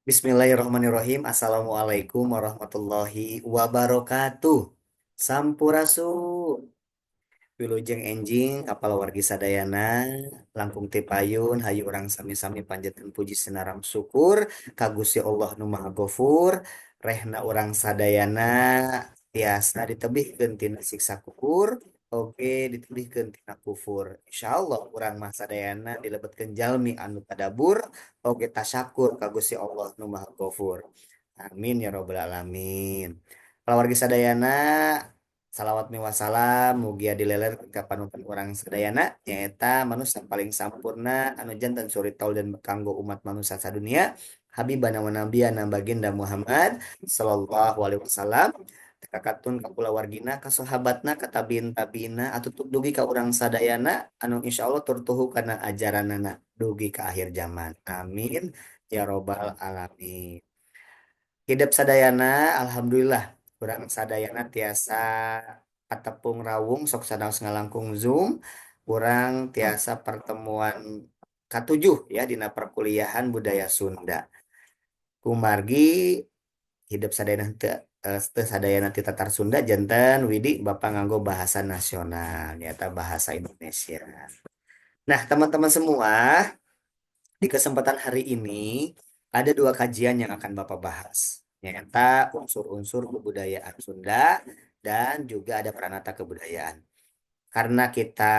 Bismillahirrahmanirrahim. Assalamualaikum warahmatullahi wabarakatuh. Sampurasun. Wilujeng enjing apal wargi sadayana langkung ti payun hayu urang sami-sami panjatan puji senaram syukur ka Gusti Allah nu Maha Gofur rehna urang sadayana tiasa ditebihkeun tina siksa kubur oge ditebihkeun tina kufur insyaallah urang mah sadayana dilebetkeun jalmi anu tadabur oge tasyakur ka Gusti Allah nu Maha Gofur amin ya robbal alamin. Keluarga sadayana salawat miwah salam mugia dileler ka panutan urang sadayana nyaeta manusia paling sampurna anu janten suri taul dan kanggo umat manusia sadunia habibana wa nabiyana baginda Muhammad sallallahu alaihi wasallam kakatun ka kulawargina ka sahabatna ka tabiin tabiina atutuk dugi ka urang sadayana anu insyaallah turtuhu kana ajaranana dugi ka akhir zaman amin ya robbal alamin. Hidup sadayana alhamdulillah kurang sadayana tiasa katepung rawung sok sadaos ngalangkung Zoom kurang tiasa pertemuan katujuh ya dina perkuliahan budaya Sunda kumargi hidup sadayana teu sadayana ti tatar Sunda janten Widi Bapak nganggo bahasa nasional nyata bahasa Indonesia. Nah teman-teman semua di kesempatan hari ini ada dua kajian yang akan Bapak bahas, yaitu unsur-unsur kebudayaan Sunda dan juga ada peranata kebudayaan. Karena kita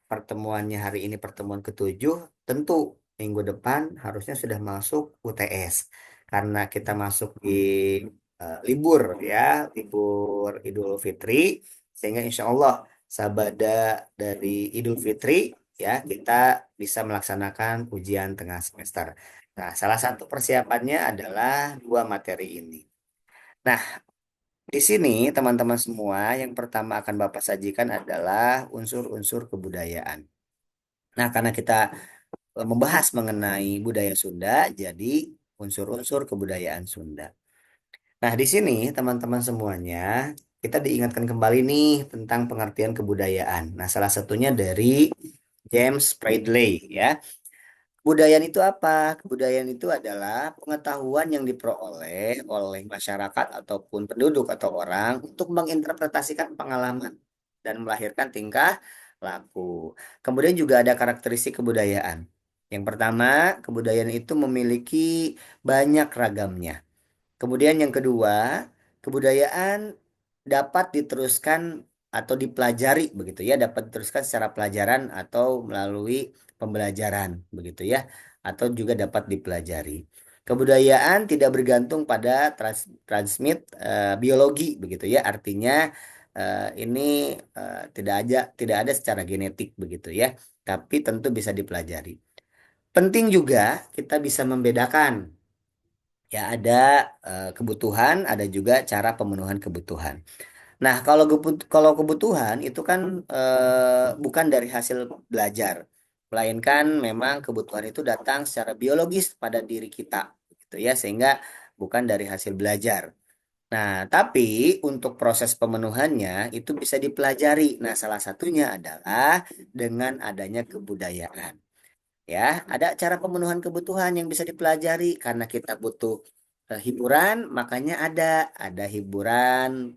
pertemuannya hari ini pertemuan ketujuh, tentu minggu depan harusnya sudah masuk UTS. Karena kita masuk di libur ya, libur Idul Fitri, sehingga insya Allah sabada dari Idul Fitri ya kita bisa melaksanakan ujian tengah semester. Nah, salah satu persiapannya adalah dua materi ini. Nah, di sini teman-teman semua yang pertama akan Bapak sajikan adalah unsur-unsur kebudayaan. Nah, karena kita membahas mengenai budaya Sunda, jadi unsur-unsur kebudayaan Sunda. Nah, di sini teman-teman semuanya kita diingatkan kembali nih tentang pengertian kebudayaan. Nah, salah satunya dari James Bradley ya. Kebudayaan itu apa? Kebudayaan itu adalah pengetahuan yang diperoleh oleh masyarakat ataupun penduduk atau orang untuk menginterpretasikan pengalaman dan melahirkan tingkah laku. Kemudian juga ada karakteristik kebudayaan. Yang pertama, kebudayaan itu memiliki banyak ragamnya. Kemudian yang kedua, kebudayaan dapat diteruskan atau dipelajari begitu ya, dapat diteruskan secara pelajaran atau melalui pembelajaran begitu ya, atau juga dapat dipelajari. Kebudayaan tidak bergantung pada transmit biologi begitu ya, artinya ini tidak ada secara genetik begitu ya, tapi tentu bisa dipelajari. Penting juga kita bisa membedakan. Ya ada kebutuhan, ada juga cara pemenuhan kebutuhan. Nah, kalau kebutuhan itu kan bukan dari hasil belajar, melainkan memang kebutuhan itu datang secara biologis pada diri kita, gitu ya, sehingga bukan dari hasil belajar. Nah, tapi untuk proses pemenuhannya itu bisa dipelajari. Nah, salah satunya adalah dengan adanya kebudayaan. Ya, ada cara pemenuhan kebutuhan yang bisa dipelajari karena kita butuh hiburan, makanya ada hiburan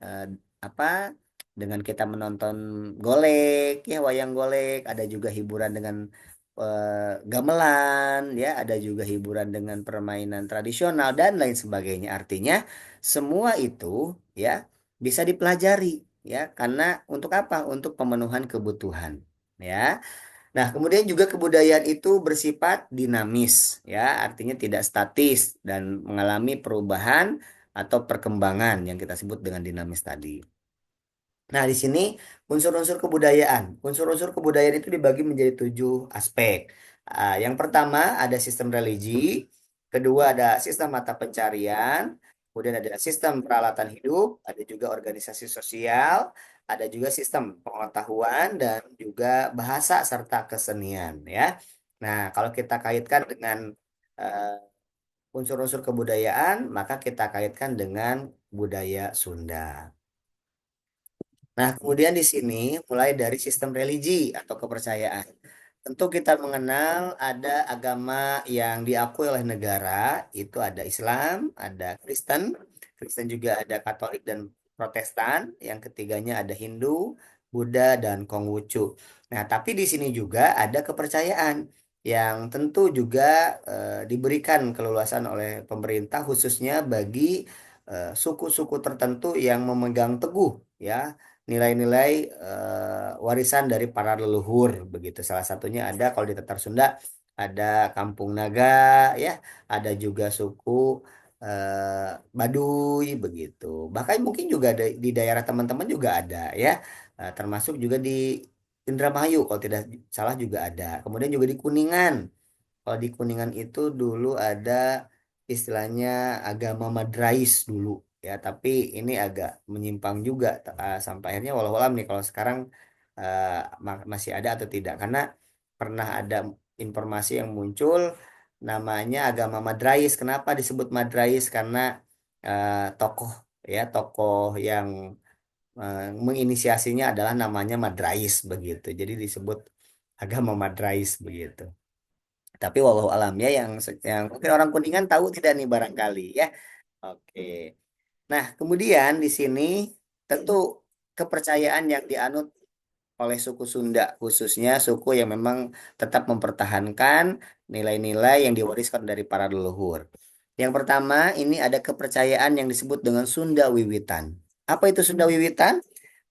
apa dengan kita menonton golek ya wayang golek, ada juga hiburan dengan gamelan ya, ada juga hiburan dengan permainan tradisional dan lain sebagainya. Artinya semua itu ya bisa dipelajari ya karena untuk apa? Untuk pemenuhan kebutuhan ya. Nah, kemudian juga kebudayaan itu bersifat dinamis, ya, artinya tidak statis dan mengalami perubahan atau perkembangan yang kita sebut dengan dinamis tadi. Nah, di sini unsur-unsur kebudayaan. Unsur-unsur kebudayaan itu dibagi menjadi tujuh aspek. Yang pertama ada sistem religi, kedua ada sistem mata pencarian, kemudian ada sistem peralatan hidup, ada juga organisasi sosial, ada juga sistem pengetahuan dan juga bahasa serta kesenian ya. Nah, kalau kita kaitkan dengan unsur-unsur kebudayaan, maka kita kaitkan dengan budaya Sunda. Nah, kemudian di sini mulai dari sistem religi atau kepercayaan. tentu kita mengenal ada agama yang diakui oleh negara, itu ada Islam, ada Kristen, Kristen juga ada Katolik dan Protestan, yang ketiganya ada Hindu, Buddha, dan Konghucu. Nah, tapi di sini juga ada kepercayaan yang tentu juga diberikan keleluasan oleh pemerintah khususnya bagi suku-suku tertentu yang memegang teguh ya nilai-nilai warisan dari para leluhur begitu. Salah satunya ada kalau di Tatar Sunda ada Kampung Naga ya, ada juga suku Baduy begitu. Bahkan mungkin juga ada di daerah teman-teman juga ada ya. Termasuk juga di Indramayu kalau tidak salah juga ada. Kemudian juga di Kuningan. Kalau di Kuningan itu dulu ada istilahnya agama Madrais dulu ya, tapi ini agak menyimpang juga sampai akhirnya walau alam nih kalau sekarang eh, masih ada atau tidak karena pernah ada informasi yang muncul namanya agama Madrais. Kenapa disebut Madrais? Karena tokoh ya tokoh yang menginisiasinya adalah namanya Madrais begitu. Jadi disebut agama Madrais begitu. Tapi walau alam ya yang mungkin orang Kuningan tahu tidak nih barangkali ya. Oke. Nah, kemudian di sini tentu kepercayaan yang dianut oleh suku Sunda, khususnya suku yang memang tetap mempertahankan nilai-nilai yang diwariskan dari para leluhur. Yang pertama, ini ada kepercayaan yang disebut dengan Sunda Wiwitan. Apa itu Sunda Wiwitan?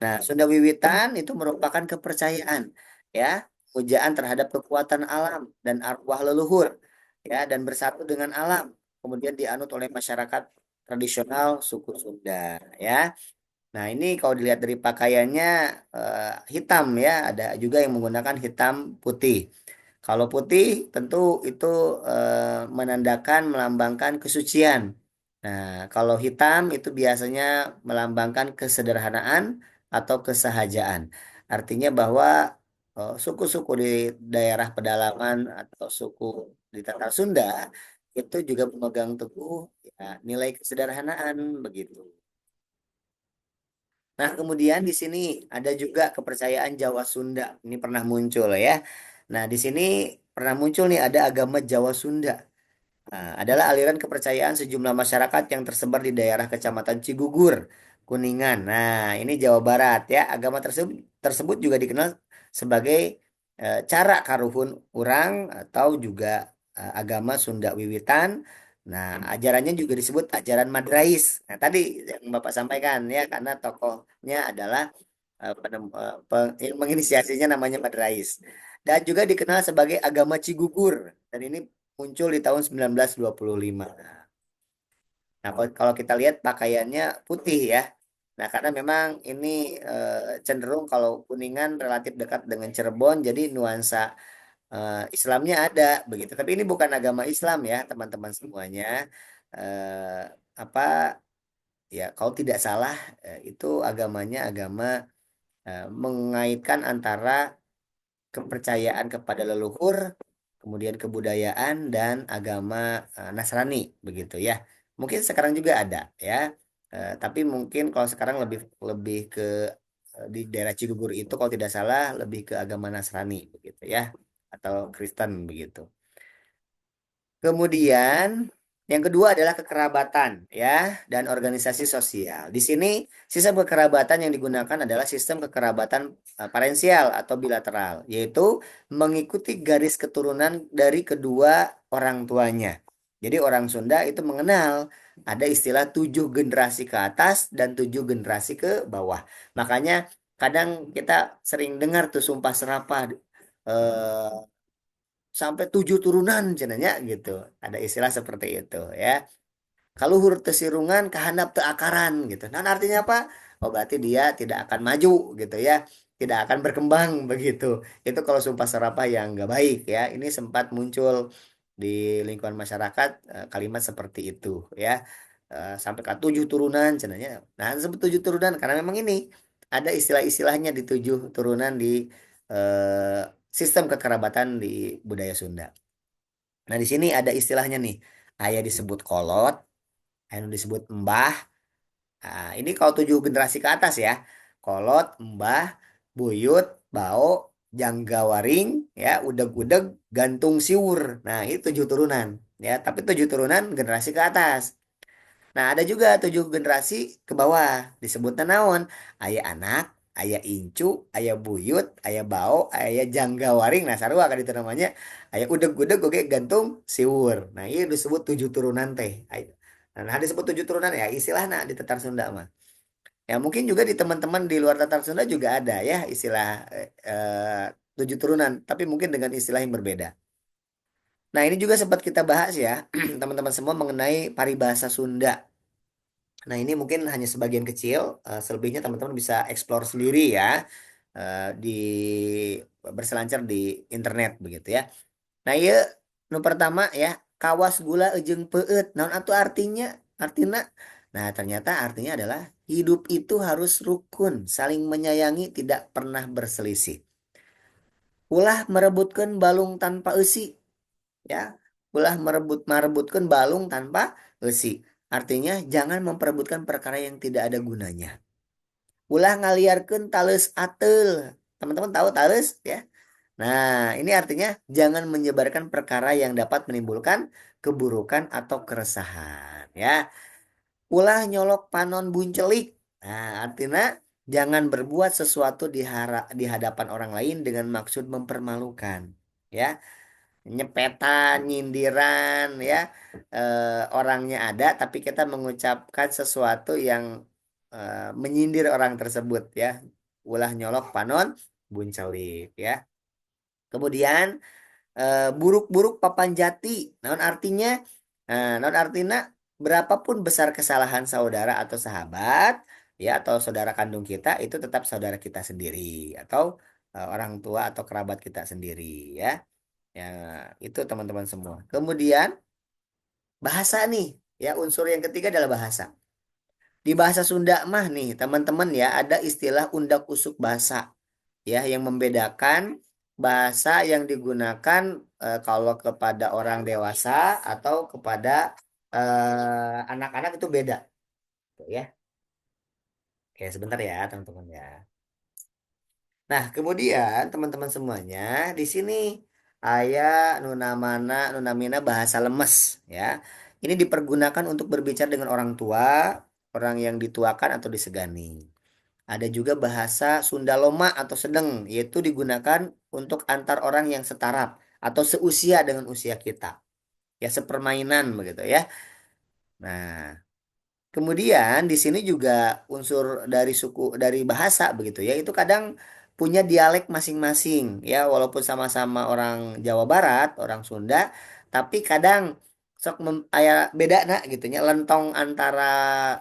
Nah, Sunda Wiwitan itu merupakan kepercayaan, ya, pujaan terhadap kekuatan alam dan arwah leluhur, ya, dan bersatu dengan alam. Kemudian dianut oleh masyarakat tradisional suku Sunda, ya. Nah, ini kalau dilihat dari pakaiannya hitam ya, ada juga yang menggunakan hitam putih. Kalau putih tentu itu menandakan melambangkan kesucian. Nah, kalau hitam itu biasanya melambangkan kesederhanaan atau kesahajaan. Artinya bahwa suku-suku di daerah pedalaman atau suku di Tatar Sunda itu juga memegang teguh ya, nilai kesederhanaan begitu. Nah, kemudian di sini ada juga kepercayaan Jawa Sunda. Ini pernah muncul ya. Nah, di sini pernah muncul nih ada agama Jawa Sunda. Nah, adalah aliran kepercayaan sejumlah masyarakat yang tersebar di daerah Kecamatan Cigugur, Kuningan. Nah, ini Jawa Barat ya. Agama tersebut juga dikenal sebagai cara karuhun urang atau juga agama Sunda Wiwitan. Nah, ajarannya juga disebut ajaran Madrais. Nah, tadi yang Bapak sampaikan ya, karena tokohnya adalah yang menginisiasinya namanya Madrais. Dan juga dikenal sebagai agama Cigugur. Dan ini muncul di tahun 1925. Nah, kalau kita lihat pakaiannya putih ya. Nah, karena memang ini cenderung kalau Kuningan relatif dekat dengan Cirebon, jadi nuansa Islamnya ada begitu. Tapi ini bukan agama Islam ya, teman-teman semuanya. Eh, apa ya? Kalau tidak salah, itu agamanya agama mengaitkan antara kepercayaan kepada leluhur, kemudian kebudayaan dan agama Nasrani begitu ya. Mungkin sekarang juga ada ya. Tapi mungkin kalau sekarang lebih lebih ke di daerah Cigugur itu kalau tidak salah lebih ke agama Nasrani begitu ya atau Kristen begitu. Kemudian yang kedua adalah kekerabatan ya dan organisasi sosial. Di sini sistem kekerabatan yang digunakan adalah sistem kekerabatan parensial atau bilateral, yaitu mengikuti garis keturunan dari kedua orang tuanya. Jadi orang Sunda itu mengenal ada istilah 7 generasi ke atas dan 7 generasi ke bawah. Makanya kadang kita sering dengar tuh sumpah serapah eh, sampai 7 turunan jenanya gitu. Ada istilah seperti itu ya. Kalau huruf tesirungan kehandap teakaran gitu. Nah, artinya apa? Oh, berarti dia tidak akan maju gitu ya. Tidak akan berkembang begitu. Itu kalau sumpah serapah yang nggak baik ya. Ini sempat muncul di lingkungan masyarakat kalimat seperti itu ya. Sampai ke 7 turunan cenanya. Nah, disebut 7 turunan karena memang ini ada istilah-istilahnya di 7 turunan di eh, sistem kekerabatan di budaya Sunda. Nah, di sini ada istilahnya nih. Ayah disebut kolot, ayah disebut mbah. Nah, ini kalau 7 generasi ke atas ya. Kolot, mbah, buyut, bao, Janggawaring, ya, udeg-udeg, gantung siur. Nah, itu 7 turunan, ya. Tapi 7 turunan generasi ke atas. Nah, ada juga 7 generasi ke bawah. Disebutnya naon? Ayah anak, ayah incu, ayah buyut, ayah bao, ayah janggawaring. Nah, sarua kan itu namanya. Ayah udeg-udeg, oke, gantung siur. Nah, ini disebut 7 turunan teh. Nah, disebut 7 turunan ya, istilah nah di Tatar Sunda mah. Ya mungkin juga di teman-teman di luar Tatar Sunda juga ada ya istilah 7 turunan, tapi mungkin dengan istilah yang berbeda. Nah ini juga sempat kita bahas ya teman-teman semua mengenai paribahasa Sunda. Nah ini mungkin hanya sebagian kecil, selebihnya teman-teman bisa explore sendiri ya di berselancar di internet begitu ya. Nah iya, nu pertama ya, kawas gula ejeng peut. Naon atuh artinya? Artinya, nah ternyata artinya adalah hidup itu harus rukun, saling menyayangi, tidak pernah berselisih. Ulah merebutkan balung tanpa esi, ya. Ulah merebutkan balung tanpa esi. Artinya jangan memperebutkan perkara yang tidak ada gunanya. Ulah ngaliarkeun tales atel. Teman-teman tahu tales ya? Nah, ini artinya jangan menyebarkan perkara yang dapat menimbulkan keburukan atau keresahan, ya. Ulah nyolok panon buncelik. Nah, artinya jangan berbuat sesuatu di hadapan orang lain dengan maksud mempermalukan, ya. Nyepetan, nyindiran, ya. Orangnya ada, tapi kita mengucapkan sesuatu yang menyindir orang tersebut, ya. Ulah nyolok panon buncelik, ya. Kemudian buruk-buruk papan jati. Naon artinya? Naon artinya berapapun besar kesalahan saudara atau sahabat, ya atau saudara kandung kita itu tetap saudara kita sendiri atau orang tua atau kerabat kita sendiri, ya. Ya, itu teman-teman semua. Kemudian bahasa nih, ya unsur yang ketiga adalah bahasa. Di bahasa Sunda mah nih, teman-teman ya, ada istilah undak usuk bahasa ya yang membedakan bahasa yang digunakan kalau kepada orang dewasa atau kepada anak-anak itu beda ya. Oke, sebentar ya teman-teman ya. Nah, kemudian teman-teman semuanya di sini ayah nuna mana nuna mina bahasa lemes ya. Ini dipergunakan untuk berbicara dengan orang tua, orang yang dituakan atau disegani. Ada juga bahasa Sunda Loma atau sedang, yaitu digunakan untuk antar orang yang setaraf atau seusia dengan usia kita. Ya, sepermainan begitu ya. Nah, kemudian di sini juga unsur dari suku dari bahasa begitu ya, itu kadang punya dialek masing-masing ya, walaupun sama-sama orang Jawa Barat, orang Sunda, tapi kadang aya beda nak gitunya lentong antara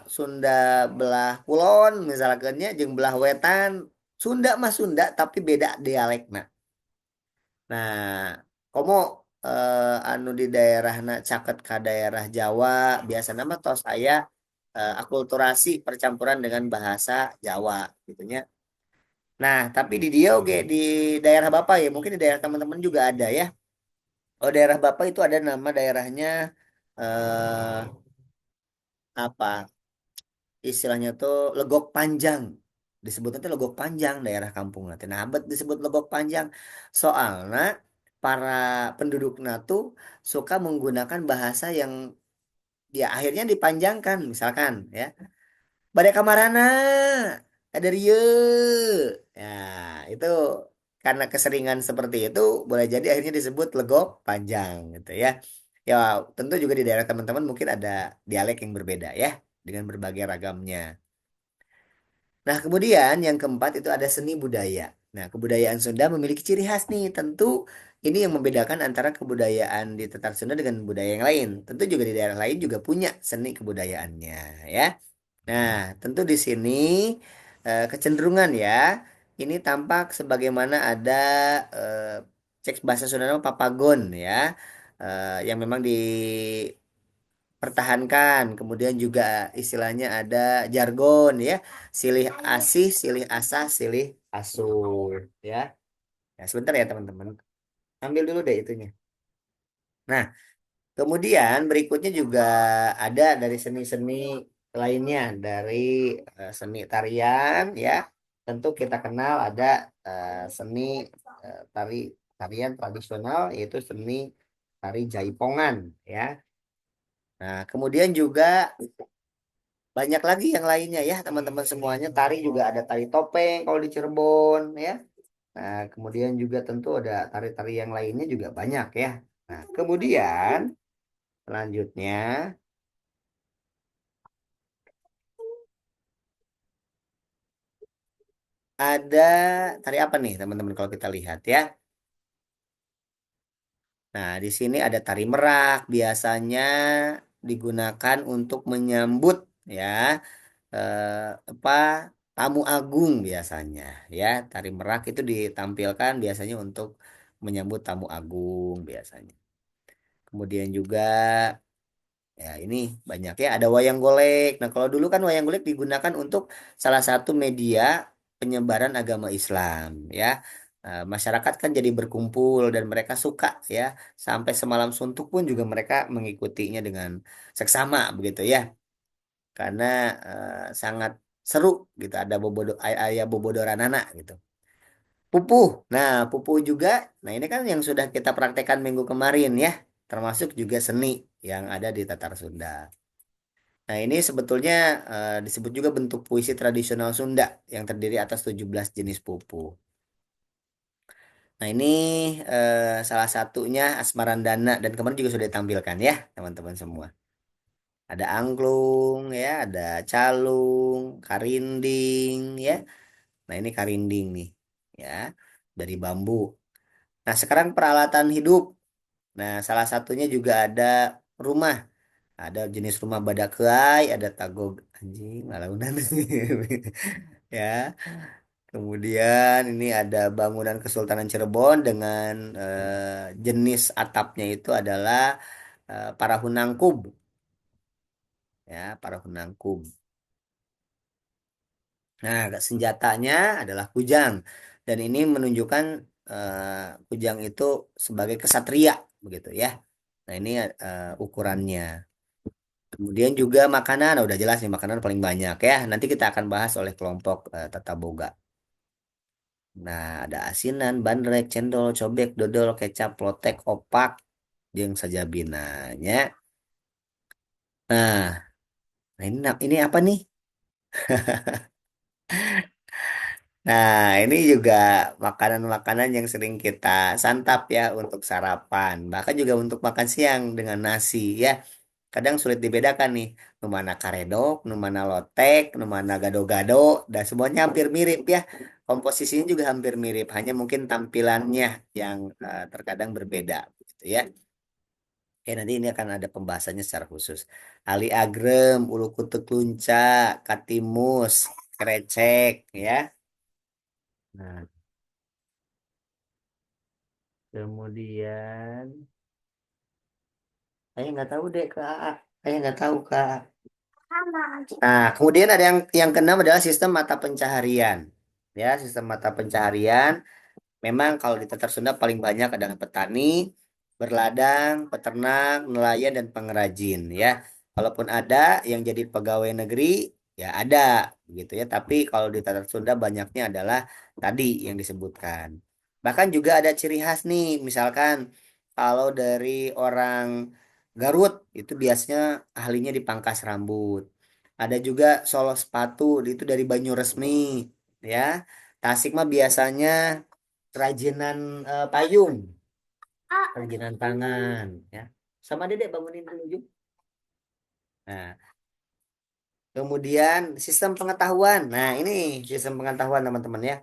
Sunda belah kulon misalkannya jeung belah wetan. Sunda mah Sunda tapi beda dialek nak. Nah, komo anu di daerah caket ka daerah Jawa biasa nama tos aya akulturasi percampuran dengan bahasa Jawa gitunya. Nah, tapi di dia oke di daerah Bapak ya, mungkin di daerah teman-teman juga ada ya. Oh, daerah Bapak itu ada nama daerahnya eh apa? Istilahnya tuh Legok Panjang. Disebutnya tuh Legok Panjang daerah kampung nanti. Nah, bet disebut Legok Panjang. Soalnya para penduduknya tuh suka menggunakan bahasa yang ya akhirnya dipanjangkan misalkan ya. Bade kamarana ada rieu. Ya, itu karena keseringan seperti itu boleh jadi akhirnya disebut legok panjang gitu ya. Ya, tentu juga di daerah teman-teman mungkin ada dialek yang berbeda ya dengan berbagai ragamnya. Nah, kemudian yang keempat itu ada seni budaya. Nah, kebudayaan Sunda memiliki ciri khas nih. Tentu ini yang membedakan antara kebudayaan di Tatar Sunda dengan budaya yang lain. Tentu juga di daerah lain juga punya seni kebudayaannya ya. Nah, tentu di sini kecenderungan ya. Ini tampak sebagaimana ada eh, cek bahasa Sunda nama Papagon ya. Yang memang dipertahankan. Kemudian juga istilahnya ada jargon ya. Silih asih, silih asah, silih asuh ya. Ya, sebentar ya teman-teman. Ambil dulu deh itunya. Nah, kemudian berikutnya juga ada dari seni-seni lainnya dari seni tarian ya. Tentu kita kenal ada seni tari tarian tradisional yaitu seni tari Jaipongan ya. Nah, kemudian juga banyak lagi yang lainnya ya teman-teman semuanya. Tari juga ada tari topeng kalau di Cirebon ya. Nah, kemudian juga tentu ada tari-tari yang lainnya juga banyak ya. Nah, kemudian selanjutnya ada tari apa nih teman-teman kalau kita lihat ya. Nah, di sini ada tari merak biasanya digunakan untuk menyambut ya apa tamu agung biasanya ya. Tari merak itu ditampilkan biasanya untuk menyambut tamu agung biasanya. Kemudian juga ya ini banyak ya ada wayang golek. Nah, kalau dulu kan wayang golek digunakan untuk salah satu media penyebaran agama Islam ya. Masyarakat kan jadi berkumpul dan mereka suka ya sampai semalam suntuk pun juga mereka mengikutinya dengan seksama begitu ya karena sangat seru gitu ada ayah bobodoran anak gitu. Pupuh. Nah, pupuh juga. Nah, ini kan yang sudah kita praktekkan minggu kemarin ya, termasuk juga seni yang ada di Tatar Sunda. Nah, ini sebetulnya disebut juga bentuk puisi tradisional Sunda yang terdiri atas 17 jenis pupuh. Nah, ini salah satunya Asmarandana dan kemarin juga sudah ditampilkan ya, teman-teman semua. Ada angklung ya, ada calung, karinding ya. Nah, ini karinding nih ya, dari bambu. Nah, sekarang peralatan hidup. Nah, salah satunya juga ada rumah. Ada jenis rumah badakai, ada tagog anjing, ngalaunan. Ya. Kemudian ini ada bangunan Kesultanan Cirebon dengan jenis atapnya itu adalah Parahunangkub. Ya, Parahunangkub. Nah, senjatanya adalah kujang. Dan ini menunjukkan kujang itu sebagai kesatria, begitu ya. Nah, ini ukurannya. Kemudian juga makanan, nah, udah jelas nih makanan paling banyak ya. Nanti kita akan bahas oleh kelompok Tata Boga. Nah, ada asinan, bandrek, cendol, cobek, dodol, kecap, lotek, opak, jeung sajabinanya. Nah, ini apa nih? Nah, ini juga makanan-makanan yang sering kita santap ya untuk sarapan, bahkan juga untuk makan siang dengan nasi ya. Kadang sulit dibedakan nih, nu mana karedok, nu mana lotek, nu mana gado-gado, dan semuanya hampir mirip ya. Komposisinya juga hampir mirip, hanya mungkin tampilannya yang terkadang berbeda gitu ya. Oke, nanti ini akan ada pembahasannya secara khusus. Ali agrem, ulu kutek lunca, katimus, krecek ya. Nah, kemudian saya nggak tahu deh kak, saya nggak tahu kak. Nah, kemudian ada yang keenam adalah sistem mata pencaharian. Ya, sistem mata pencaharian. Memang kalau di Tatar Sunda paling banyak adalah petani, berladang, peternak, nelayan, dan pengrajin. Ya, kalaupun ada yang jadi pegawai negeri, ya ada, gitu ya. Tapi kalau di Tatar Sunda banyaknya adalah tadi yang disebutkan. Bahkan juga ada ciri khas nih, misalkan kalau dari orang Garut itu biasanya ahlinya dipangkas rambut. Ada juga solo sepatu itu dari Banyuresmi, ya. Tasik mah biasanya kerajinan payung, kerajinan tangan, ya. Sama Dedek bangunin dulu Juk. Nah, kemudian sistem pengetahuan. Nah, ini sistem pengetahuan teman-teman ya,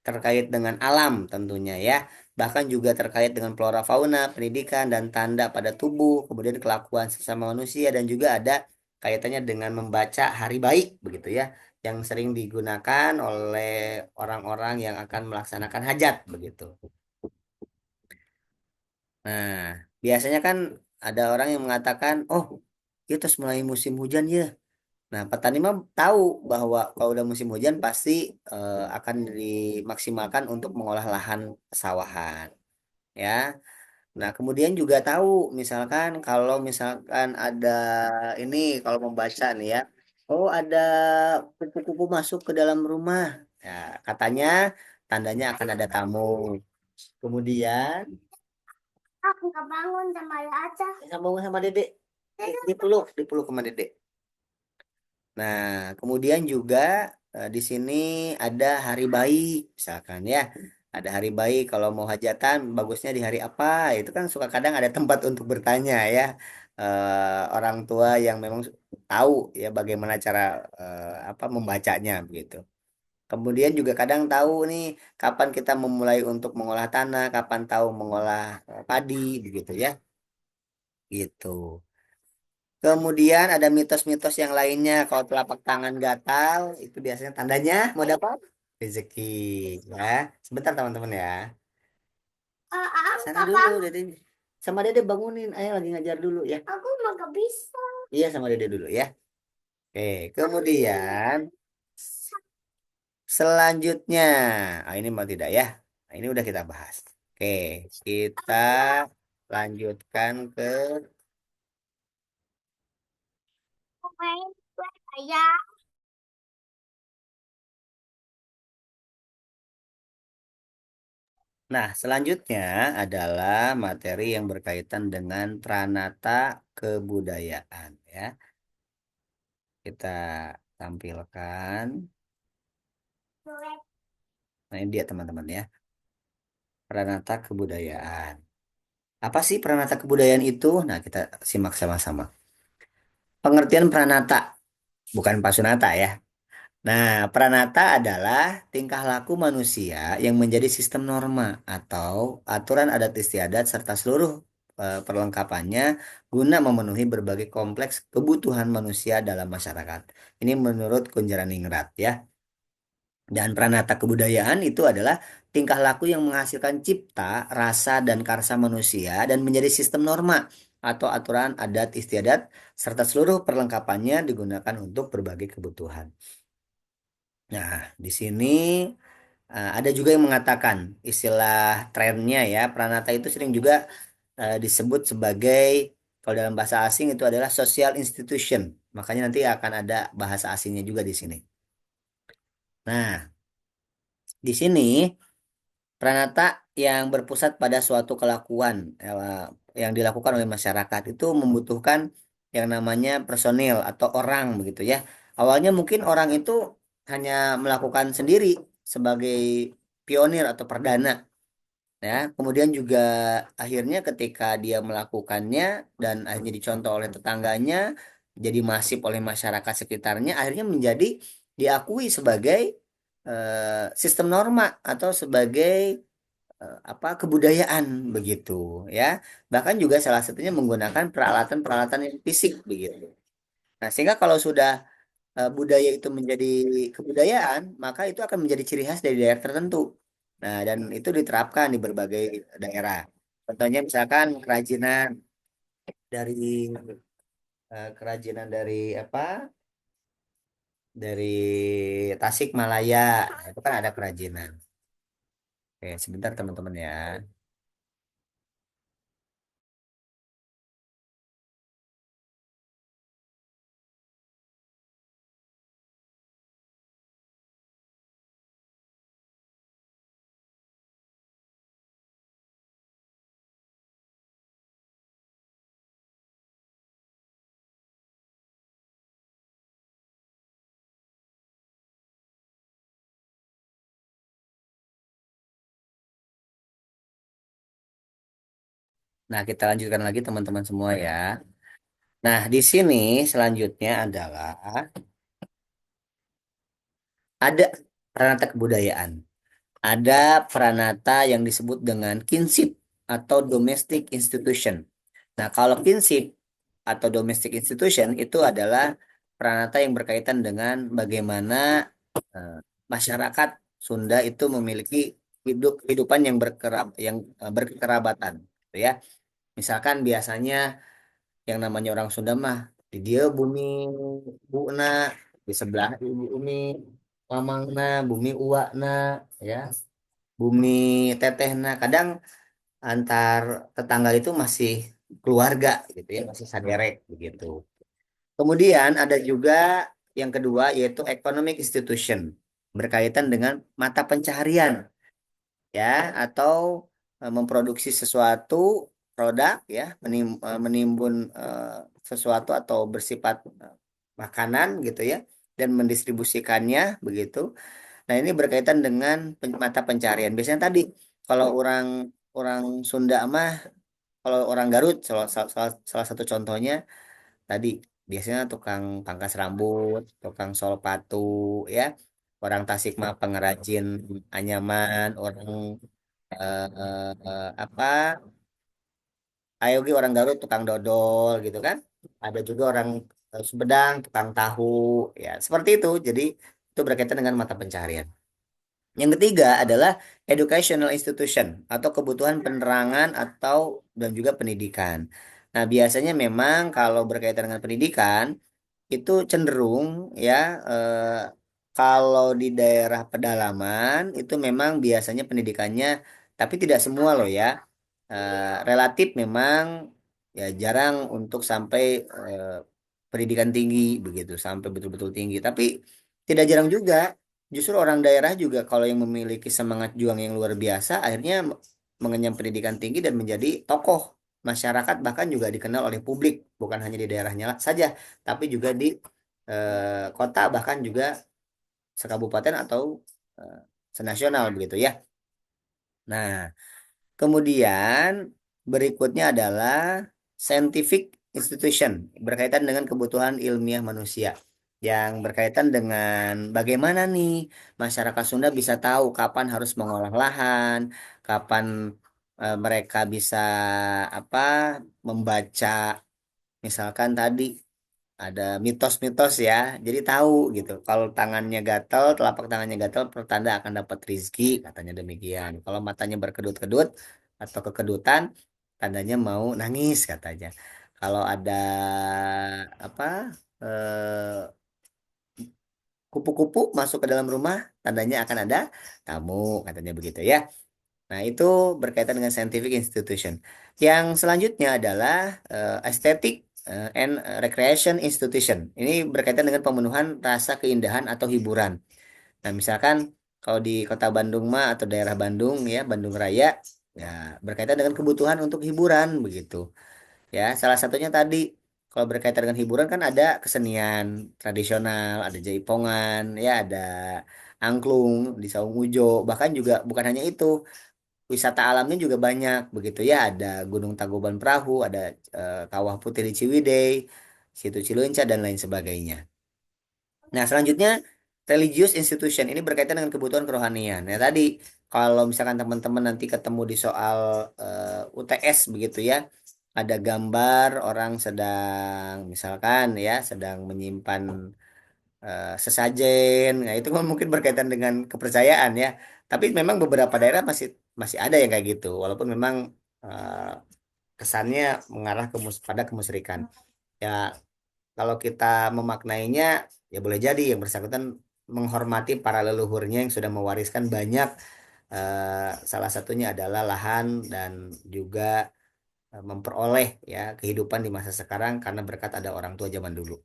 terkait dengan alam tentunya ya. Bahkan juga terkait dengan flora fauna, pendidikan dan tanda pada tubuh, kemudian kelakuan sesama manusia dan juga ada kaitannya dengan membaca hari baik begitu ya, yang sering digunakan oleh orang-orang yang akan melaksanakan hajat begitu. Nah, biasanya kan ada orang yang mengatakan, oh, itu terus mulai musim hujan ya. Nah, petani mah tahu bahwa kalau udah musim hujan pasti akan dimaksimalkan untuk mengolah lahan pesawahan, ya. Nah, kemudian juga tahu, misalkan kalau misalkan ada ini, kalau membaca nih ya, oh ada kupu-kupu masuk ke dalam rumah, ya katanya tandanya akan ada tamu. Kemudian Aku nggak bangun sama ayah aja. sambung sama Dedek. Dipeluk sama Dedek. Nah, kemudian juga di sini ada hari bayi, misalkan ya. Ada hari bayi, kalau mau hajatan, bagusnya di hari apa? Itu kan suka kadang ada tempat untuk bertanya ya. Orang tua yang memang tahu ya bagaimana cara apa membacanya begitu. Kemudian juga kadang tahu nih kapan kita memulai untuk mengolah tanah, kapan tahu mengolah padi, begitu ya. Gitu. Kemudian ada mitos-mitos yang lainnya. Kalau telapak tangan gatal, itu biasanya tandanya mau dapat rezeki. Ya, sebentar teman-teman ya. Aku Sana nggak dulu, bangun. Dede. Sama Dede bangunin. Ayo lagi ngajar dulu ya. Aku mah nggak bisa. Iya, sama Dede dulu ya. Oke, kemudian selanjutnya, ini mau tidak ya? Nah, ini udah kita bahas. Oke, kita lanjutkan ke. Aku main buat ayah. Nah, selanjutnya adalah materi yang berkaitan dengan pranata kebudayaan ya. Kita tampilkan. Nah, ini dia teman-teman ya. Pranata kebudayaan. Apa sih pranata kebudayaan itu? Nah, kita simak sama-sama. Pengertian pranata, bukan pasunata ya. Nah, pranata adalah tingkah laku manusia yang menjadi sistem norma atau aturan adat istiadat serta seluruh perlengkapannya guna memenuhi berbagai kompleks kebutuhan manusia dalam masyarakat. Ini menurut Kunjaraningrat ya. Dan pranata kebudayaan itu adalah tingkah laku yang menghasilkan cipta, rasa, dan karsa manusia dan menjadi sistem norma atau aturan adat istiadat serta seluruh perlengkapannya digunakan untuk berbagai kebutuhan. Nah, di sini ada juga yang mengatakan istilah trennya ya, pranata itu sering juga disebut sebagai kalau dalam bahasa asing itu adalah social institution. Makanya nanti akan ada bahasa asingnya juga di sini. Nah, di sini pranata yang berpusat pada suatu kelakuan yang dilakukan oleh masyarakat itu membutuhkan yang namanya personil atau orang begitu ya. Awalnya mungkin orang itu hanya melakukan sendiri sebagai pionir atau perdana ya. Kemudian juga akhirnya ketika dia melakukannya dan akhirnya dicontoh oleh tetangganya, jadi masif oleh masyarakat sekitarnya, akhirnya menjadi diakui sebagai sistem norma atau sebagai apa kebudayaan begitu ya. Bahkan juga salah satunya menggunakan peralatan-peralatan yang fisik begitu. Nah, sehingga kalau sudah budaya itu menjadi kebudayaan, maka itu akan menjadi ciri khas dari daerah tertentu. Nah, dan itu diterapkan di berbagai daerah. Contohnya misalkan kerajinan dari apa? Dari Tasikmalaya. Nah, itu kan ada kerajinan. Oke, sebentar teman-teman ya. Nah, kita lanjutkan lagi teman-teman semua ya. Nah, di sini selanjutnya adalah ada peranata kebudayaan. Ada peranata yang disebut dengan kinship atau domestic institution. Nah, kalau kinship atau domestic institution itu adalah peranata yang berkaitan dengan bagaimana eh, masyarakat Sunda itu memiliki kehidupan yang berkerabatan, gitu ya. Misalkan biasanya yang namanya orang Sunda mah di dia bumi buna, di sebelah ibu umi mamangna, bumi uakna, ya, bumi tetehna. Kadang antar tetangga itu masih keluarga gitu ya, masih saderek begitu. Kemudian ada juga yang kedua yaitu economic institution berkaitan dengan mata pencaharian. ya, atau memproduksi sesuatu produk ya, menimbun sesuatu atau bersifat makanan gitu ya, dan mendistribusikannya begitu. Nah, ini berkaitan dengan mata pencarian. Biasanya tadi kalau orang orang Sunda mah, kalau orang Garut salah satu contohnya tadi biasanya tukang pangkas rambut, tukang sol patu ya. Orang Tasik mah pengrajin anyaman, orang apa? Ayo Gi, orang Garut tukang dodol gitu kan. Ada juga orang Sumedang tukang tahu ya. Seperti itu. Jadi itu berkaitan dengan mata pencaharian. Yang ketiga adalah educational institution atau kebutuhan penerangan atau dan juga pendidikan. Nah, biasanya memang kalau berkaitan dengan pendidikan itu cenderung ya, kalau di daerah pedalaman itu memang biasanya pendidikannya, tapi tidak semua loh ya, relatif memang ya jarang untuk sampai pendidikan tinggi begitu, sampai betul-betul tinggi. Tapi tidak jarang juga, justru orang daerah juga kalau yang memiliki semangat juang yang luar biasa, akhirnya mengenyam pendidikan tinggi dan menjadi tokoh masyarakat, bahkan juga dikenal oleh publik, bukan hanya di daerahnya saja, tapi juga di kota, bahkan juga sekabupaten atau eh, senasional begitu ya. Nah, kemudian berikutnya adalah scientific institution berkaitan dengan kebutuhan ilmiah manusia yang berkaitan dengan bagaimana nih masyarakat Sunda bisa tahu kapan harus mengolah lahan, kapan mereka bisa apa membaca, misalkan tadi ada mitos-mitos ya. Jadi tahu gitu. Kalau tangannya gatal, telapak tangannya gatal, pertanda akan dapat rizki, katanya demikian. Kalau matanya berkedut-kedut atau kekedutan, tandanya mau nangis, katanya. Kalau ada apa kupu-kupu masuk ke dalam rumah, tandanya akan ada tamu, katanya begitu ya. Nah, itu berkaitan dengan scientific institution. Yang selanjutnya adalah aesthetic and recreation institution. Ini berkaitan dengan pemenuhan rasa keindahan atau hiburan. Nah, misalkan kalau di Kota Bandung mah atau daerah Bandung ya, Bandung Raya, ya berkaitan dengan kebutuhan untuk hiburan begitu. Ya, salah satunya tadi kalau berkaitan dengan hiburan kan ada kesenian tradisional, ada jaipongan, ya ada angklung di Saung Ujo, bahkan juga bukan hanya itu, wisata alamnya juga banyak begitu ya, ada Gunung Tangkuban Perahu, ada Kawah Putih di Ciwidey, Situ Cileunca dan lain sebagainya. Nah, selanjutnya religious institution ini berkaitan dengan kebutuhan kerohanian. Ya tadi kalau misalkan teman-teman nanti ketemu di soal UTS begitu ya, ada gambar orang sedang misalkan ya sedang menyimpan sesajen. Nah, itu kan mungkin berkaitan dengan kepercayaan ya. Tapi memang beberapa daerah masih masih ada yang kayak gitu, walaupun memang eh, kesannya mengarah pada kemusyrikan. Ya, kalau kita memaknainya, ya boleh jadi yang bersangkutan menghormati para leluhurnya yang sudah mewariskan banyak, salah satunya adalah lahan dan juga memperoleh ya kehidupan di masa sekarang karena berkat ada orang tua zaman dulu.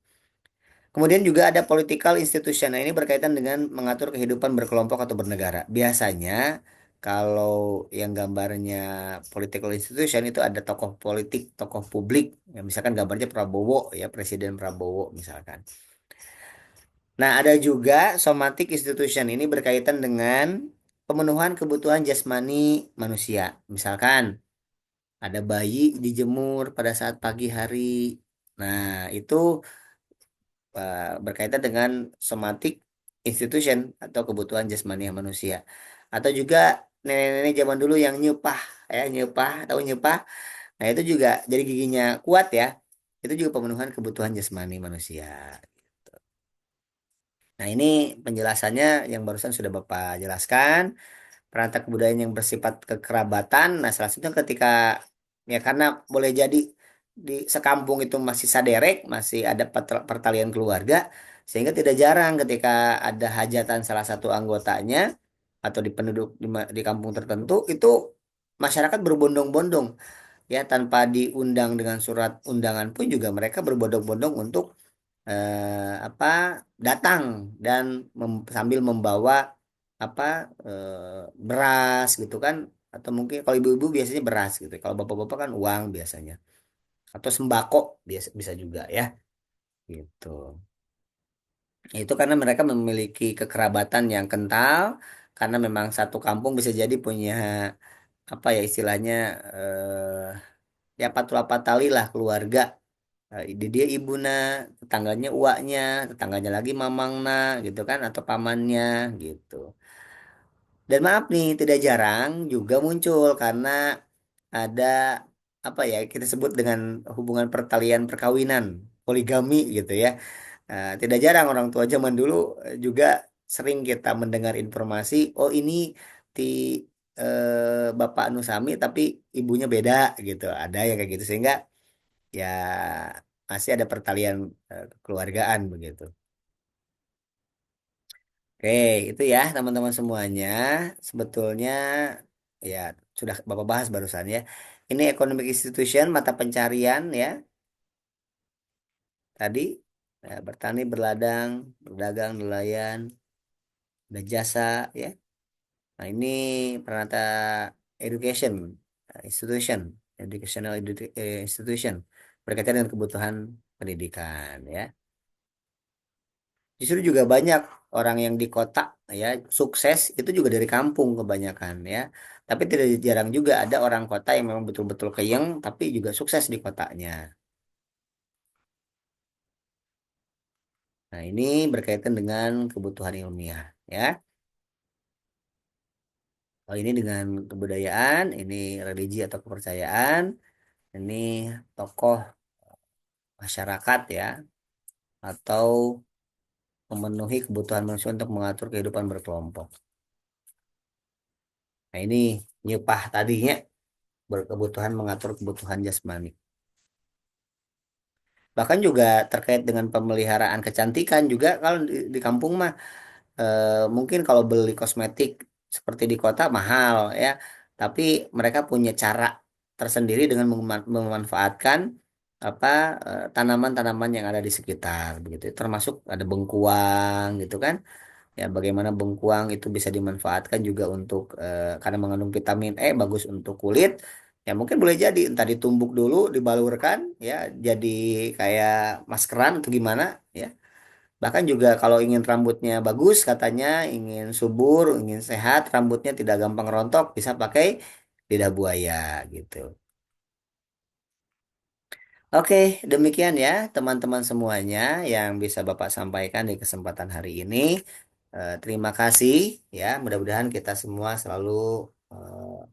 Kemudian juga ada political institution. Nah, ini berkaitan dengan mengatur kehidupan berkelompok atau bernegara. Biasanya kalau yang gambarnya political institution itu ada tokoh politik, tokoh publik. Ya, misalkan gambarnya Prabowo ya, Presiden Prabowo misalkan. Nah, ada juga somatic institution. Ini berkaitan dengan pemenuhan kebutuhan jasmani manusia. Misalkan ada bayi dijemur pada saat pagi hari. Nah, itu berkaitan dengan somatic institution atau kebutuhan jasmani manusia. Atau juga nenek-nenek zaman dulu yang nyupah ya, nyupah, tahu nyupah. Nah, itu juga jadi giginya kuat ya. Itu juga pemenuhan kebutuhan jasmani manusia. Nah, ini penjelasannya yang barusan sudah Bapak jelaskan. Perangkat kebudayaan yang bersifat kekerabatan. Nah, salah satunya ketika ya karena boleh jadi di sekampung itu masih saderek, masih ada pertalian keluarga, sehingga tidak jarang ketika ada hajatan salah satu anggotanya atau di penduduk di kampung tertentu itu masyarakat berbondong-bondong ya, tanpa diundang dengan surat undangan pun juga mereka berbondong-bondong untuk apa datang dan sambil membawa apa beras gitu kan, atau mungkin kalau ibu-ibu biasanya beras gitu, kalau bapak-bapak kan uang biasanya, atau sembako biasa bisa juga ya gitu. Itu karena mereka memiliki kekerabatan yang kental, karena memang satu kampung bisa jadi punya apa ya istilahnya, ya patula patali lah keluarga. Dia ibuna, tetangganya uaknya, tetangganya lagi mamangna gitu kan, atau pamannya gitu. Dan maaf nih, tidak jarang juga muncul karena ada apa ya kita sebut dengan hubungan pertalian perkawinan, poligami gitu ya. Tidak jarang orang tua zaman dulu juga sering kita mendengar informasi, oh ini di Bapak Nusami tapi ibunya beda gitu. Ada yang kayak gitu sehingga ya masih ada pertalian kekeluargaan begitu. Oke, itu ya teman-teman semuanya. Sebetulnya ya sudah Bapak bahas barusan ya. Ini economic institution, mata pencarian ya. Tadi ya, bertani, berladang, berdagang, nelayan, berjasa ya. Nah, ini peranata education institution, institution berkaitan dengan kebutuhan pendidikan ya. Justru juga banyak orang yang di kota ya sukses itu juga dari kampung kebanyakan ya. Tapi tidak jarang juga ada orang kota yang memang betul-betul keyeng tapi juga sukses di kotanya. Nah, ini berkaitan dengan kebutuhan ilmiah ya. Oh, ini dengan kebudayaan, ini religi atau kepercayaan, ini tokoh masyarakat ya, atau memenuhi kebutuhan manusia untuk mengatur kehidupan berkelompok. Nah, ini nyepah tadinya berkebutuhan mengatur kebutuhan jasmani. Bahkan juga terkait dengan pemeliharaan kecantikan juga kalau di kampung mah mungkin kalau beli kosmetik seperti di kota mahal ya, tapi mereka punya cara tersendiri dengan memanfaatkan apa tanaman-tanaman yang ada di sekitar begitu. Termasuk ada bengkuang gitu kan. Ya, bagaimana bengkuang itu bisa dimanfaatkan juga untuk karena mengandung vitamin E bagus untuk kulit. Ya mungkin boleh jadi entah ditumbuk dulu, dibalurkan ya jadi kayak maskeran atau gimana ya. Bahkan juga kalau ingin rambutnya bagus katanya, ingin subur, ingin sehat, rambutnya tidak gampang rontok, bisa pakai lidah buaya gitu. Oke, demikian ya teman-teman semuanya yang bisa Bapak sampaikan di kesempatan hari ini. Terima kasih ya. Mudah-mudahan kita semua selalu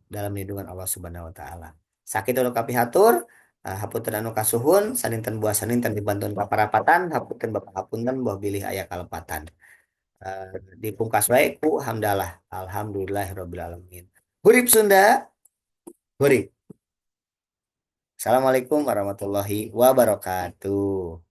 dalam lindungan Allah Subhanahu wa taala. Sakit ulu kapihatur, hapunten anu kasuhun, saninten buah saninten dibantuan paparapatan, hapunten Bapak hapunten buah bilih aya kalepatan. Eh, Dipungkas wae ku hamdalah. Alhamdulillahirabbil alamin. Hurip Sunda, hurip. Assalamualaikum warahmatullahi wabarakatuh.